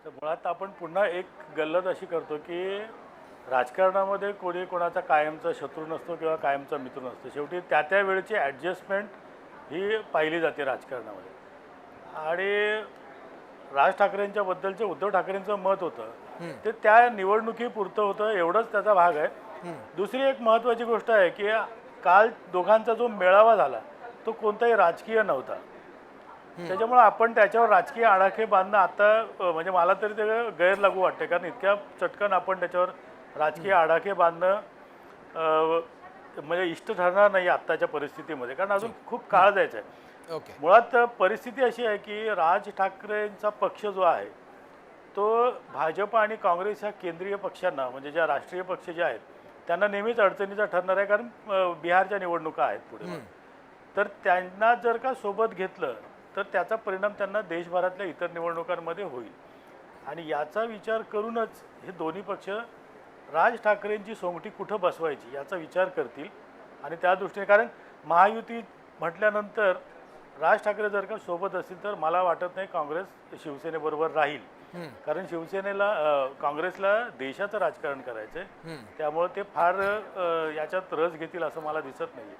तर मुळात आपण पुन्हा एक गल्लत अशी करतो की राजकारणामध्ये कोणी कोणाचा कायमचा शत्रू नसतो किंवा कायमचा मित्र नसतो. शेवटी त्या त्या वेळची ॲडजस्टमेंट ही पाहिली जाते राजकारणामध्ये. आणि राज ठाकरेंच्या बद्दलचे उद्धव ठाकरेंचं मत होतं ते त्या निवडणुकीपुरतं होतं, एवढंच त्याचा भाग आहे. दुसरी एक महत्त्वाची गोष्ट आहे की काल दोघांचा जो मेळावा झाला तो कोणताही राजकीय नव्हता. त्याच्यामुळे आपण त्याच्यावर राजकीय आडाखे बांधणं आता म्हणजे मला तरी ते गैर लागू वाटते, कारण इतक्या चटकन आपण त्याच्यावर राजकीय आडाखे बांधणं म्हणजे इष्ट ठरणार नाही आत्ताच्या परिस्थितीमध्ये, कारण अजून खूप काळ जायचा आहे. ओके. मुळात परिस्थिती अशी आहे की राज ठाकरेंचा पक्ष जो आहे तो भाजप आणि काँग्रेस ह्या केंद्रीय पक्षांना, म्हणजे ज्या राष्ट्रीय पक्ष जे आहेत त्यांना नेहमीच अडचणीचा ठरणार आहे, कारण बिहारच्या निवडणुका आहेत पुढे. तर त्यांना जर का सोबत घेतलं तर त्याचा परिणाम त्यांना देशभरातल्या इतर निवडणुकांमध्ये होईल. आणि याचा विचार करूनच हे दोन्ही पक्ष राज ठाकरेंची सोंगटी कुठं बसवायची याचा विचार करतील. आणि त्या दृष्टीने, कारण महायुती म्हटल्यानंतर राज ठाकरे जर का सोबत असतील तर मला वाटत नाही काँग्रेस शिवसेनेबरोबर राहील, कारण शिवसेनेला काँग्रेसला देशाचं राजकारण करायचं आहे. त्यामुळे ते फार याच्यात रस घेतील असं मला दिसत नाही.